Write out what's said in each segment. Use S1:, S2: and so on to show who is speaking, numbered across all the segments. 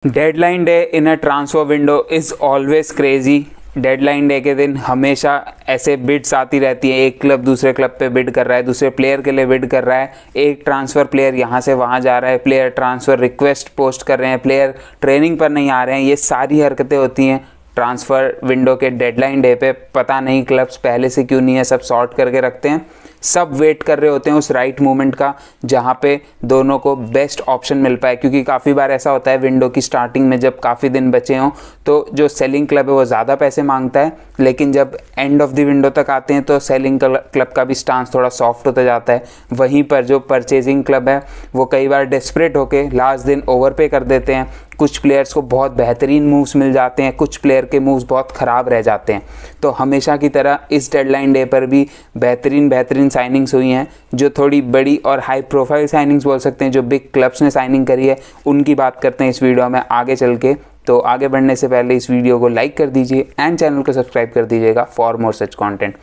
S1: Deadline day in a transfer window is always crazy. Deadline day के दिन हमेशा ऐसे बिड्स आती रहती हैं, एक क्लब दूसरे क्लब पे बिड कर रहा है, दूसरे प्लेयर के लिए बिड कर रहा है, एक ट्रांसफ़र प्लेयर यहाँ से वहाँ जा रहा है, प्लेयर ट्रांसफ़र रिक्वेस्ट पोस्ट कर रहे हैं, प्लेयर ट्रेनिंग पर नहीं आ रहे हैं। ये सारी हरकतें होती हैं ट्रांसफ़र विंडो के डेडलाइन डे पे। पता नहीं क्लब्स पहले से क्यों नहीं है सब सॉर्ट करके रखते हैं। सब वेट कर रहे होते हैं उस राइट मोमेंट का जहाँ पे दोनों को बेस्ट ऑप्शन मिल पाए, क्योंकि काफ़ी बार ऐसा होता है विंडो की स्टार्टिंग में जब काफ़ी दिन बचे हों तो जो सेलिंग क्लब है वो ज़्यादा पैसे मांगता है, लेकिन जब एंड ऑफ द विंडो तक आते हैं तो सेलिंग क्लब का भी स्टांस थोड़ा सॉफ्ट होता जाता है। वहीं पर जो परचेजिंग क्लब है वो कई बार डेस्परेट होके लास्ट दिन ओवर पे कर देते हैं। कुछ प्लेयर्स को बहुत बेहतरीन मूव्स मिल जाते हैं, कुछ प्लेयर के मूव्स बहुत ख़राब रह जाते हैं। तो हमेशा की तरह इस डेडलाइन डे पर भी बेहतरीन साइनिंग्स हुई हैं, जो थोड़ी बड़ी और हाई प्रोफाइल साइनिंग्स बोल सकते हैं, जो बिग क्लब्स ने साइनिंग करी है उनकी बात करते हैं इस वीडियो में आगे चल के। तो आगे बढ़ने से पहले इस वीडियो को लाइक कर दीजिए एंड चैनल को सब्सक्राइब कर दीजिएगा फॉर मोर सच कंटेंट।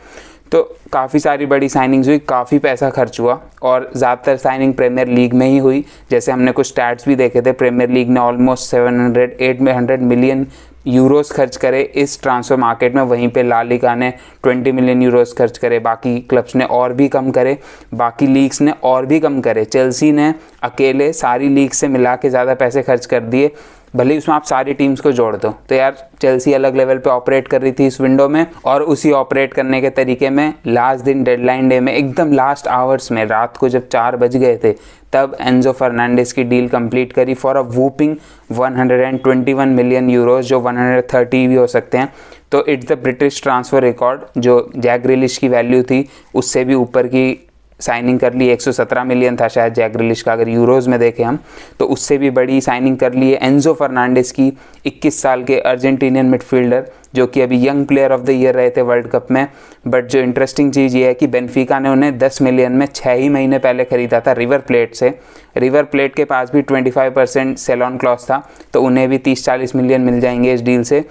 S1: तो काफ़ी सारी बड़ी साइनिंग्स हुई, काफ़ी पैसा खर्च हुआ और ज़्यादातर साइनिंग प्रीमियर लीग में ही हुई। जैसे हमने कुछ स्टैट्स भी देखे थे, प्रीमियर लीग ने ऑलमोस्ट 700 मिलियन यूरोस खर्च करे इस ट्रांसफ़र मार्केट में। वहीं पे ला लीगा ने 20 मिलियन यूरोस खर्च करे, बाकी क्लब्स ने और भी कम करे, बाकी लीग्स ने और भी कम करे। चेल्सी ने अकेले सारी लीग से मिला के ज़्यादा पैसे खर्च कर दिए, भले ही उसमें आप सारी टीम्स को जोड़ दो। तो यार चेल्सी अलग लेवल पे ऑपरेट कर रही थी इस विंडो में, और उसी ऑपरेट करने के तरीके में लास्ट दिन डेडलाइन डे में एकदम लास्ट आवर्स में रात को जब 4 बज गए थे तब एंजो फर्नांडिस की डील कंप्लीट करी for a whooping 121 million Euros, जो 130 भी हो सकते हैं। तो it's the British transfer record, जो जैक ग्रिलिश की वैल्यू थी उससे भी ऊपर की साइनिंग कर ली। 117 मिलियन था शायद जैक ग्रिलिश का, अगर यूरोज़ में देखें हम तो उससे भी बड़ी साइनिंग कर ली है एंजो फर्नांडिस की। 21 साल के अर्जेंटीनियन मिडफील्डर जो कि अभी young player of the year रहे थे वर्ल्ड कप में। बट जो इंटरेस्टिंग चीज़ ये है कि बेनफिका ने उन्हें 10 मिलियन में 6 ही महीने पहले खरीदा था रिवर प्लेट से। रिवर प्लेट के पास भी 25% सेल ऑन क्लॉज था, तो उन्हें भी 30-40 मिलियन मिल जाएंगे इस डील से।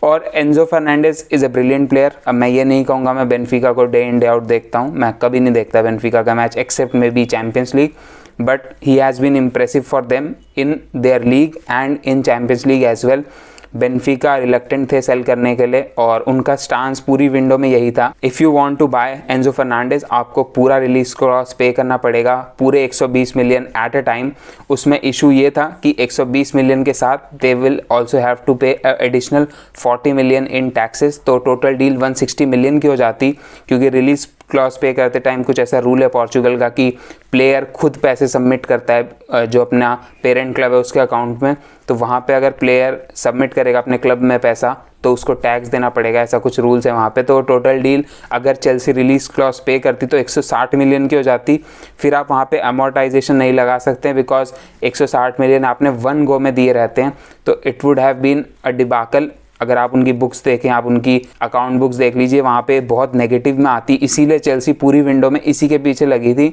S1: और Enzo Fernandez is a brilliant player. अब मैं ये नहीं कहूँगा मैं बेनफिका को डे इन डे आउट देखता हूँ, मैं कभी नहीं देखता बेनफिका का match except maybe Champions League, but he has been impressive for them in their league and in Champions League as well. Benfica reluctant थे सेल करने के लिए और उनका स्टांस पूरी विंडो में यही था, if you want to buy Enzo Fernandez आपको पूरा रिलीज क्लॉज पे करना पड़ेगा, पूरे 120 मिलियन एट अ टाइम। उसमें इशू ये था कि 120 मिलियन के साथ they will also have to pay additional 40 million in taxes, तो टोटल डील 160 मिलियन की हो जाती। क्योंकि रिलीज क्लॉज पे करते टाइम कुछ ऐसा रूल है पोर्चुगल का कि प्लेयर खुद पैसे सबमिट करता है जो अपना पेरेंट क्लब है उसके अकाउंट में, तो वहाँ पे अगर प्लेयर सबमिट करेगा अपने क्लब में पैसा तो उसको टैक्स देना पड़ेगा, ऐसा कुछ रूल्स है वहाँ पे। तो टोटल डील अगर चेल्सी रिलीज क्लॉज पे करती तो 160 मिलियन की हो जाती। फिर आप वहाँ पे अमोर्टाइजेशन नहीं लगा सकते बिकॉज 160 मिलियन आपने वन गो में दिए रहते हैं, तो it would have been a debacle. अगर आप उनकी बुक्स देखें, आप उनकी अकाउंट बुक्स देख लीजिए, वहाँ पे बहुत नेगेटिव में आती। इसीलिए चेल्सी पूरी विंडो में इसी के पीछे लगी थी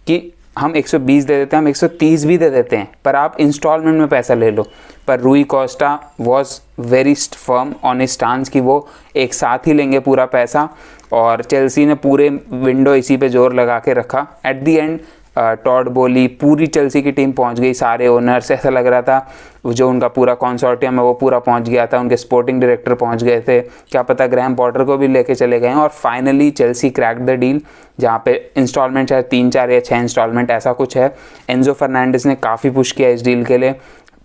S1: कि हम 120 दे देते हैं, हम 130 भी दे देते हैं, पर आप इंस्टॉलमेंट में पैसा ले लो। पर रूई Costa was very firm on his stance कि वो एक साथ ही लेंगे पूरा पैसा, और चेल्सी ने पूरे विंडो इसी पे जोर लगा के रखा। एट दी एंड टॉड बोली पूरी चेल्सी की टीम पहुंच गई, सारे ओनर्स, ऐसा लग रहा था जो उनका पूरा कंसोर्टियम है वो पूरा पहुंच गया था, उनके स्पोर्टिंग डायरेक्टर पहुंच गए थे, क्या पता ग्रैम पॉटर को भी लेके चले गए। और finally Chelsea crack the deal, जहाँ पे इंस्टॉलमेंट शायद 3, 4 या 6 इंस्टॉलमेंट ऐसा कुछ है। एंजो फर्नांडिस ने काफ़ी पुश किया इस डील के लिए।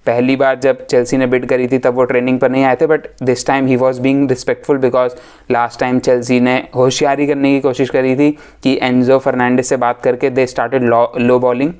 S1: पहली बार जब चेल्सी ने बिड करी थी तब वो ट्रेनिंग पर नहीं आए थे, but this time he was being respectful because last time Chelsea ने होशियारी करने की कोशिश करी थी कि एंजो फर्नांडिस से बात करके दे स्टार्टेड लो बॉलिंग।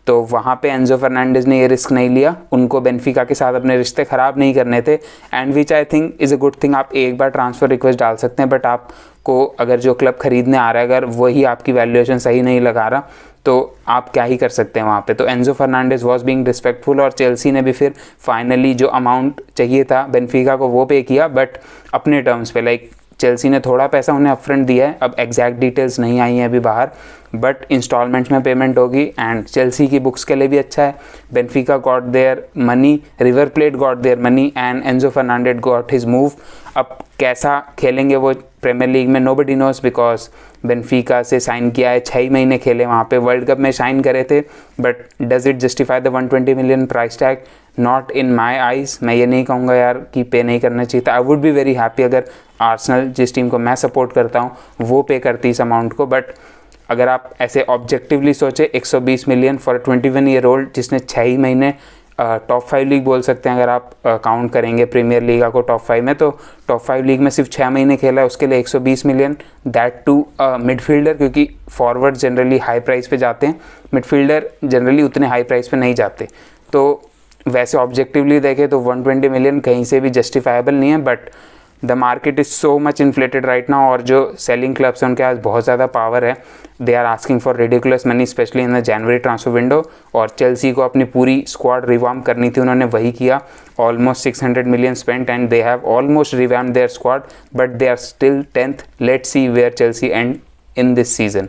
S1: तो वहाँ पे एंजो फर्नांडिस ने ये रिस्क नहीं लिया, उनको बेनफिका के साथ अपने रिश्ते ख़राब नहीं करने थे, and which I think is a good thing. आप एक बार ट्रांसफ़र रिक्वेस्ट डाल सकते हैं, बट आपको अगर जो क्लब खरीदने आ रहा है अगर वही आपकी वैल्यूएशन सही नहीं लगा रहा तो आप क्या ही कर सकते हैं वहाँ पे। तो Enzo Fernandez was being respectful, और चेल्सी ने भी फिर फाइनली जो अमाउंट चाहिए था बेनफिका को वो पे किया, बट अपने टर्म्स पे। लाइक चेल्सी ने थोड़ा पैसा उन्हें अपफ्रंट दिया है, अब एग्जैक्ट डिटेल्स नहीं आई हैं अभी बाहर, बट इंस्टॉलमेंट्स में पेमेंट होगी। एंड चेल्सी की बुक्स के लिए भी अच्छा है, Benfica got their money, river plate got their money, and Enzo Fernandez got his move. अब कैसा खेलेंगे वो प्रीमियर लीग में नोबडी नोस, बिकॉज बेनफिका से साइन किया है, 6 महीने खेले वहाँ पे, वर्ल्ड कप में साइन करे थे, but does it justify the 120 million price tag? Not in my eyes. मैं ये नहीं कहूँगा यार कि पे नहीं करना चाहिए था। I would be very happy अगर आर्सेनल, जिस टीम को मैं सपोर्ट करता हूँ, वो पे करती इस अमाउंट को। बट अगर आप ऐसे ऑब्जेक्टिवली सोचे 120 मिलियन फॉर 21 ईयर ओल्ड जिसने 6 ही महीने टॉप 5 लीग बोल सकते हैं अगर आप काउंट करेंगे प्रीमियर लीग को टॉप 5 में, तो टॉप 5 लीग में सिर्फ 6 महीने खेला है, उसके लिए 120 मिलियन, दैट टू मिडफील्डर, क्योंकि फॉरवर्ड जनरली हाई प्राइस पे जाते हैं, मिडफील्डर जनरली उतने हाई प्राइस पे नहीं जाते। तो वैसे ऑब्जेक्टिवली देखें तो 120 मिलियन कहीं से भी जस्टिफाइबल नहीं है, but the market is so much inflated right now, और जो सेलिंग क्लब्स हैं उनके पास बहुत ज़्यादा पावर है। They are asking for ridiculous money specially in the January transfer window, और चेल्सी को अपनी पूरी स्क्वाड रिवार्म करनी थी, उन्होंने वही किया। Almost 600 million spent and they have almost revamped their squad, but they are still 10th। Let's see where Chelsea end in this season.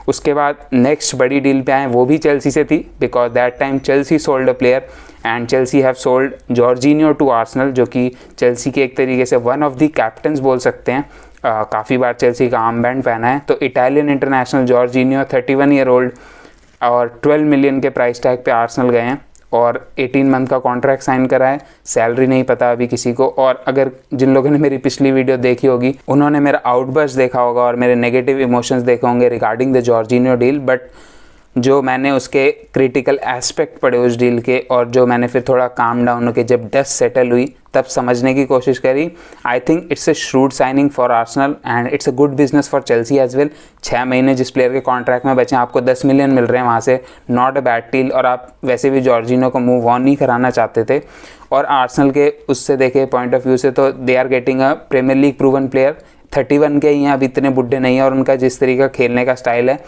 S1: उसके बाद नेक्स्ट बड़ी डील पे आए, वो भी चेल्सी से थी, because that time Chelsea sold a player and Chelsea have sold Jorginho to Arsenal, जो कि चेल्सी के एक तरीके से वन ऑफ द कैप्टन्स बोल सकते हैं। काफ़ी बार चेल्सी का आर्म बैंड पहना है। तो Italian international Jorginho 31 year old और 12 मिलियन के प्राइस टैग पे आर्सेनल गए हैं और 18 मंथ का कॉन्ट्रैक्ट साइन करा है। सैलरी नहीं पता अभी किसी को, और अगर जिन लोगों ने मेरी पिछली वीडियो देखी होगी उन्होंने मेरा आउटबर्स्ट देखा होगा और मेरे नेगेटिव इमोशंस देखे होंगे regarding the Jorginho deal, but जो मैंने उसके क्रिटिकल एस्पेक्ट पढ़े उस डील के, और जो मैंने फिर थोड़ा काम डाउन होकर जब डस्ट सेटल हुई तब समझने की कोशिश करी, I think it's a shrewd signing for Arsenal and it's a good business for Chelsea as well. 6 महीने जिस प्लेयर के कॉन्ट्रैक्ट में बचे, आपको 10 मिलियन मिल रहे हैं वहाँ से, नॉट अ बैड डील। और आप वैसे भी जॉर्जिनो को मूव ऑन नहीं कराना चाहते थे, और आर्सेनल के उससे देखे पॉइंट ऑफ व्यू से तो they are getting a Premier League proven player. 31 के ही हैं, अभी इतने बुढ़े नहीं है, और उनका जिस तरीके का खेलने का स्टाइल है,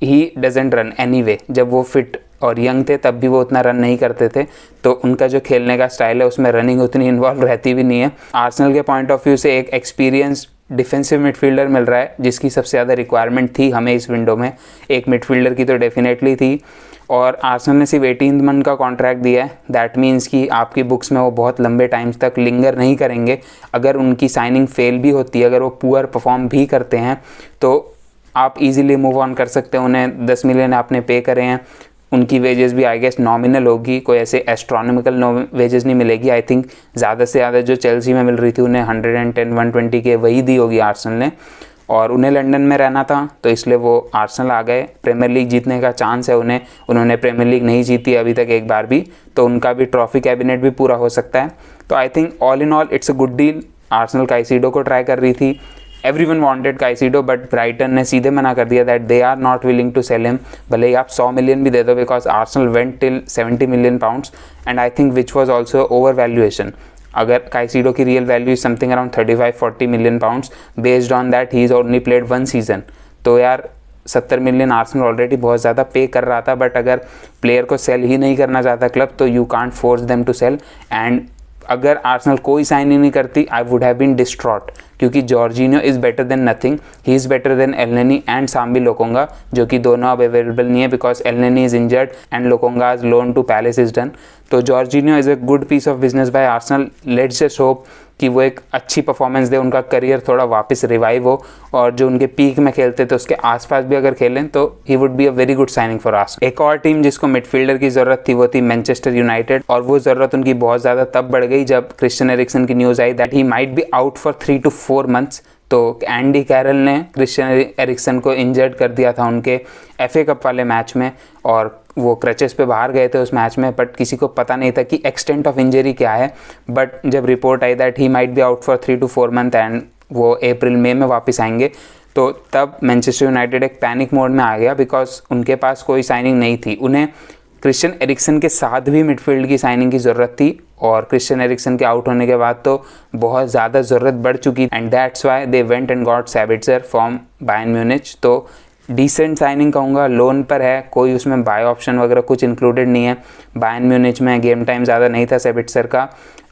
S1: ही डजेंट रन एनीवे। जब वो फिट और यंग थे तब भी वो उतना रन नहीं करते थे, तो उनका जो खेलने का स्टाइल है उसमें रनिंग उतनी इन्वॉल्व रहती भी नहीं है। आर्सेनल के पॉइंट ऑफ व्यू से एक एक्सपीरियंस्ड डिफेंसिव मिडफील्डर मिल रहा है, जिसकी सबसे ज़्यादा रिक्वायरमेंट थी हमें इस विंडो में। एक मिडफील्डर की तो डेफिनेटली थी, और आर्सेनल ने सिर्फ 18 मंथ का कॉन्ट्रैक्ट दिया है। दैट मीन्स कि आपकी बुक्स में वो बहुत लंबे टाइम्स तक लिंगर नहीं करेंगे। अगर उनकी साइनिंग फेल भी होती है, अगर वो पुअर परफॉर्म भी करते हैं, तो आप इजीली मूव ऑन कर सकते हैं। उन्हें 10 मिलियन आपने पे करे हैं, उनकी वेजेस भी आई गेस नॉमिनल होगी, कोई ऐसे एस्ट्रोनॉमिकल वेजेस नहीं मिलेगी। आई थिंक ज़्यादा से ज़्यादा जो चेल्सी में मिल रही थी उन्हें 110-120 के वही दी होगी आर्सेनल ने, और उन्हें लंदन में रहना था तो इसलिए वो आर्सेनल आ गए। प्रीमियर लीग जीतने का चांस है उन्हें, उन्होंने प्रीमियर लीग नहीं जीती अभी तक एक बार भी, तो उनका भी ट्रॉफी कैबिनेट भी पूरा हो सकता है। तो I think all in all it's a good deal. Arsenal Caicedo को ट्राई कर रही थी, everyone wanted Caicedo, but Brighton ने सीधे मना कर दिया that they are not willing to sell him. भले ही आप 100 मिलियन भी दे दो, because Arsenal went till 70 million pounds and I think which was also overvaluation. अगर काइसीडो की real value is something around 35-40 million pounds, based on that he is only played 1 season, तो यार 70 मिलियन आर्सेनल ऑलरेडी बहुत ज़्यादा पे कर रहा था। बट अगर प्लेयर को सेल ही नहीं करना चाहता क्लब, तो you can't force them to sell. And अगर आर्सेनल कोई साइन ही नहीं करती, I would have been distraught, क्योंकि Jorginho is better than nothing. He is better than Elneny and Sambi Lokonga, जो कि दोनों अब अवेलेबल नहीं है because Elneny is injured and Lokonga's loan to Palace is done. तो Jorginho is a good piece of business by Arsenal. Let's just hope कि वो एक अच्छी परफॉर्मेंस दे, उनका करियर थोड़ा वापस रिवाइव हो, और जो उनके पीक में खेलते थे उसके आसपास भी अगर खेलें तो he would be a very good signing for Arsenal. एक और टीम जिसको मिडफील्डर की ज़रूरत थी वो थी मैनचेस्टर यूनाइटेड, और वो ज़रूरत उनकी बहुत ज़्यादा तब बढ़ गई जब क्रिश्चियन एरिक्सन की news I that he might be out for 3 to 4 months। तो एंडी कैरल ने क्रिश्चियन एरिक्सन को इंजर्ड कर दिया था उनके FA कप वाले मैच में, और वो क्रचेस पे बाहर गए थे उस मैच में, बट किसी को पता नहीं था कि एक्सटेंट ऑफ इंजरी क्या है। बट जब report I that he might be out for 3 to 4 months and वो अप्रैल-मई में वापस आएंगे, तो तब मैनचेस्टर यूनाइटेड एक पैनिक मोड में आ गया, बिकॉज उनके पास कोई साइनिंग नहीं थी। उन्हें क्रिश्चियन एरिक्सन के साथ भी मिडफील्ड की साइनिंग की ज़रूरत थी, और क्रिश्चियन एरिक्सन के आउट होने के बाद तो बहुत ज़्यादा ज़रूरत बढ़ चुकी, and that's why they went and got Sabitzer from Bayern Munich. तो डिसेंट साइनिंग कहूँगा, लोन पर है, कोई उसमें बाय ऑप्शन वगैरह कुछ इंक्लूडेड नहीं है। बायर्न म्यूनिच में गेम टाइम ज़्यादा नहीं था सैबिट्जर का।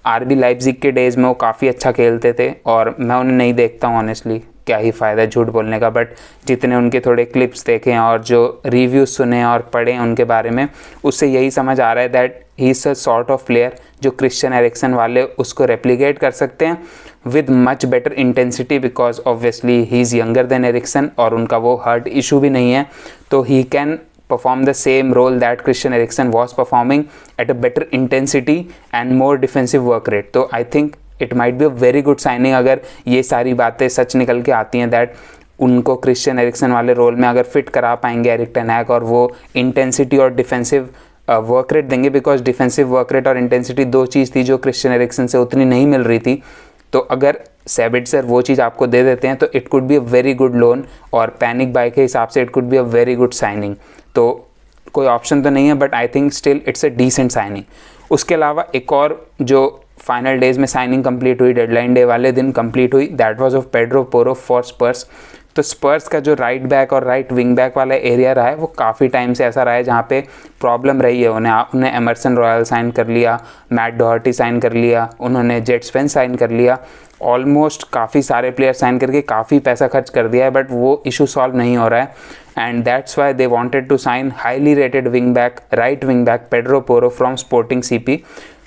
S1: RB लाइप्जिग के डेज़ में वो काफ़ी अच्छा खेलते थे, और मैं उन्हें नहीं देखता हूँ ऑनेस्टली, क्या ही फ़ायदा झूठ बोलने का, बट जितने उनके थोड़े क्लिप्स देखे और जो रिव्यूज़ सुने और पढ़े उनके बारे में, उससे यही समझ आ रहा है that he is a sort of player जो क्रिश्चियन एरिक्सन वाले उसको रेप्लिकेट कर सकते हैं with much better intensity, because obviously he is younger than Eriksen और उनका वो हार्ट इशू भी नहीं है, तो he can perform the same role that Christian Eriksen was performing at a better intensity and more defensive work rate. तो I think it might be a very good signing अगर ये सारी बातें सच निकल के आती हैं दैट उनको क्रिश्चियन एरिक्सन वाले रोल में अगर फिट करा पाएंगे एरिक टेन हैग और वो इंटेंसिटी और डिफेंसिव वर्क रेट देंगे, बिकॉज डिफेंसिव वर्क रेट और इंटेंसिटी दो चीज़ थी जो क्रिश्चियन एरिक्सन से उतनी नहीं मिल रही थी। तो अगर सैबिट्ज़र वो चीज़ आपको दे देते हैं तो it could be a very good loan, और पैनिक बाय के हिसाब से it could be a very good signing. तो कोई ऑप्शन तो नहीं है, but I think still it's a decent signing. उसके अलावा एक और जो फाइनल डेज में साइनिंग कंप्लीट हुई, डेडलाइन डे वाले दिन कंप्लीट हुई, that was of Pedro Porro for Spurs. तो स्पर्स का जो राइट बैक और राइट विंग बैक वाला एरिया रहा है वो काफ़ी टाइम से ऐसा रहा है जहाँ पे प्रॉब्लम रही है। उन्हें एमरसन रॉयल साइन कर लिया, मैट डॉहर्टी साइन कर लिया, उन्होंने जेट स्पेंस साइन कर लिया, ऑलमोस्ट काफ़ी सारे प्लेयर साइन करके काफ़ी पैसा खर्च कर दिया है, बट वो इशू सॉल्व नहीं हो रहा है। And that's why they wanted to sign highly rated wing back, right wing back Pedro Porro from Sporting CP.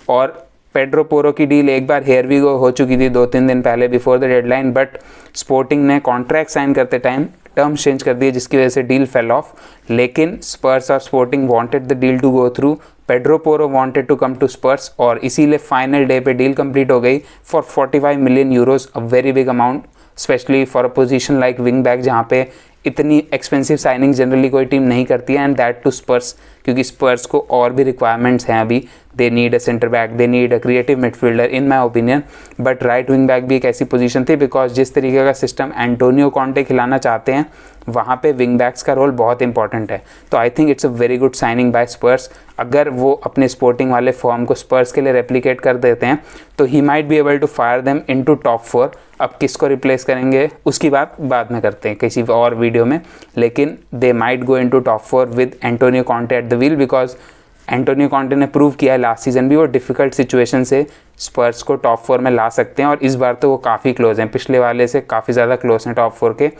S1: और पेड्रो पोरो की डील एक बार हेयर वी गो हो चुकी थी 2-3 दिन पहले before the deadline, but sporting ने कॉन्ट्रैक्ट साइन करते टाइम टर्म चेंज कर दिए जिसकी वजह से डील फेल ऑफ। लेकिन स्पर्स और Sporting wanted the deal to go through, Pedro Porro wanted to come to Spurs, और इसीलिए फाइनल डे पे डील कंप्लीट हो गई for 45 million euros, a very big amount specially for a position like wing back जहाँ पे इतनी expensive signing generally कोई team नहीं करती है, एंड दैट टू स्पर्स, क्योंकि स्पर्स को और भी रिक्वायरमेंट्स हैं अभी। They need a centre back, they need a creative midfielder in my opinion, but right wing back भी एक ऐसी पोजीशन थी बिकॉज जिस तरीके का सिस्टम एंटोनियो कॉन्टे खिलाना चाहते हैं वहाँ पे विंग बैक्स का रोल बहुत इंपॉर्टेंट है। तो I think it's a very good signing by Spurs. अगर वो अपने स्पोर्टिंग वाले फॉर्म को स्पर्स के लिए रेप्लिकेट कर देते हैं तो he might be able to fire them into top 4। अब किसको रिप्लेस करेंगे उसकी बात बाद में करते हैं किसी और वीडियो में, लेकिन they might go into top 4 with Antonio Conte at the wheel, because Antonio Conte ने प्रूव किया है लास्ट सीजन भी वो डिफ़िकल्ट सिचुएशन से स्पर्स को टॉप 4 में ला सकते हैं, और इस बार तो वो काफ़ी क्लोज हैं, पिछले वाले से काफ़ी ज़्यादा क्लोज हैं टॉप 4 के।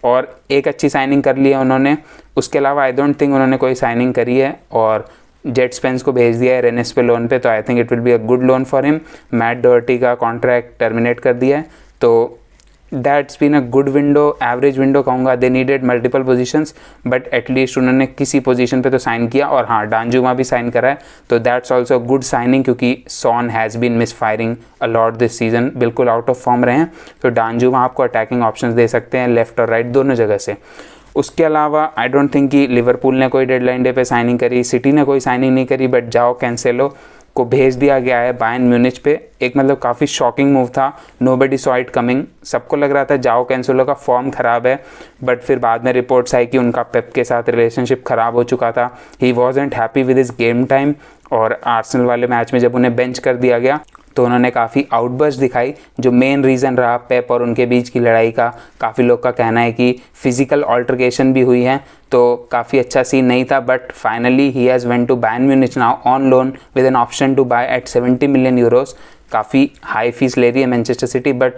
S1: और एक अच्छी साइनिंग कर ली है उन्होंने। उसके अलावा आई डोंट थिंक उन्होंने कोई साइनिंग करी है, और जेट स्पेंस को भेज दिया है रेनेस पे लोन पे, तो I think it will be a good loan for him. Matt Doherty का कॉन्ट्रैक्ट टर्मिनेट कर दिया है, तो that's been a good window, average window कहूँगा। They needed multiple positions, but at least उन्होंने किसी पोजीशन पे तो साइन किया। और हाँ, डांजुमा भी साइन करा है, तो दैट्स ऑल्सो गुड साइनिंग, क्योंकि Son has been misfiring a lot this season, बिल्कुल आउट ऑफ फॉर्म रहे हैं। तो डांजुमा आपको अटैकिंग ऑप्शंस दे सकते हैं लेफ्ट और राइट दोनों जगह से। उसके अलावा आई डोंट थिंक कि लिवरपूल ने कोई डेडलाइन डे पे साइनिंग करी, सिटी ने कोई साइनिंग नहीं करी, बट जाओ कैंसेलो को भेज दिया गया है बायर्न म्यूनिच पे। एक मतलब काफ़ी शॉकिंग मूव था, नोबडी सॉ इट कमिंग। सबको लग रहा था जाओ कैंसेलो का फॉर्म ख़राब है, बट फिर बाद में रिपोर्ट्स आई कि उनका पेप के साथ रिलेशनशिप ख़राब हो चुका था। He wasn't happy with his game time, और आर्सेनल वाले मैच में जब उन्हें बेंच कर दिया गया तो उन्होंने काफ़ी आउटबर्स्ट दिखाई, जो मेन रीज़न रहा पेप और उनके बीच की लड़ाई का। काफ़ी लोग का कहना है कि फिजिकल ऑल्टरकेशन भी हुई है, तो काफ़ी अच्छा सीन नहीं था। But finally he has went to Bayern Munich now on loan with an option to buy at 70 million euros. काफ़ी हाई फीस ले रही है मैनचेस्टर सिटी, बट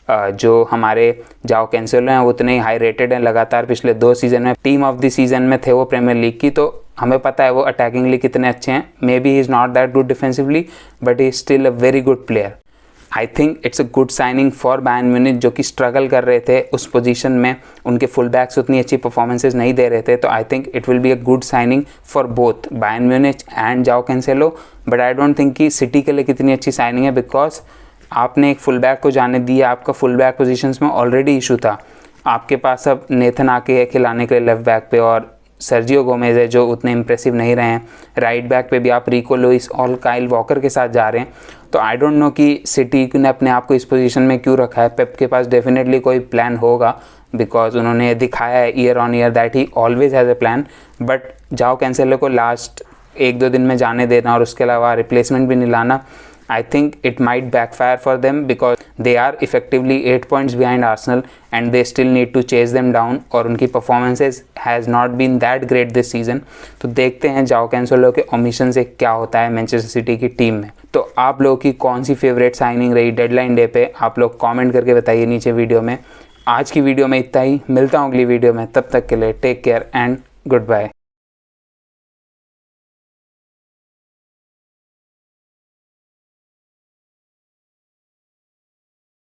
S1: जो हमारे जाओ कैंसेलो हैं उतने ही हाई रेटेड हैं। लगातार पिछले 2 सीज़न में टीम ऑफ द सीज़न में थे वो प्रीमियर लीग की, तो हमें पता है वो अटैकिंगली कितने अच्छे हैं। May be he is not that good defensively, but he is still a very good player. I think it's a good signing for Bayern Munich, जो कि स्ट्रगल कर रहे थे उस पोजीशन में। उनके फुल बैक्स उतनी अच्छी परफॉर्मेंसेज नहीं दे रहे थे, तो I think it will be a good signing for both Bayern Munich and Joao Cancelo. But I don't think कि सिटी के लिए कितनी अच्छी साइनिंग है, बिकॉज आपने एक फुल बैक को जाने दिया, आपका फुल बैक पोजीशंस में ऑलरेडी इशू था। आपके पास अब नेथन आके है खिलाने के लिए लेफ्ट बैक पे, और सर्जियो गोमेज है जो उतने इंप्रेसिव नहीं रहे हैं। राइट बैक पे भी आप रिको लुइस और काइल वॉकर के साथ जा रहे हैं, तो आई डोंट नो कि सिटी ने अपने आप को इस पोजीशन में क्यों रखा है। पेप के पास डेफिनेटली कोई प्लान होगा, बिकॉज उन्होंने दिखाया है year on year that he always has a plan. But जाओ कैंसेलो को लास्ट 1-2 दिन में जाने देना और उसके अलावा रिप्लेसमेंट भी नहीं लाना, I think it might backfire for them, because they are effectively 8 points behind Arsenal and they still need to chase them down, और उनकी performances has not been that great this season। तो देखते हैं जाओ Cancelo के omission से क्या होता है मैनचेस्टर सिटी की टीम में। तो आप लोगों की कौन सी फेवरेट साइनिंग रही डेडलाइन डे पे, आप लोग कमेंट करके बताइए नीचे वीडियो में। आज की वीडियो में इतना ही, मिलता हूँ अगली वीडियो में, तब तक के लिए take care and good bye.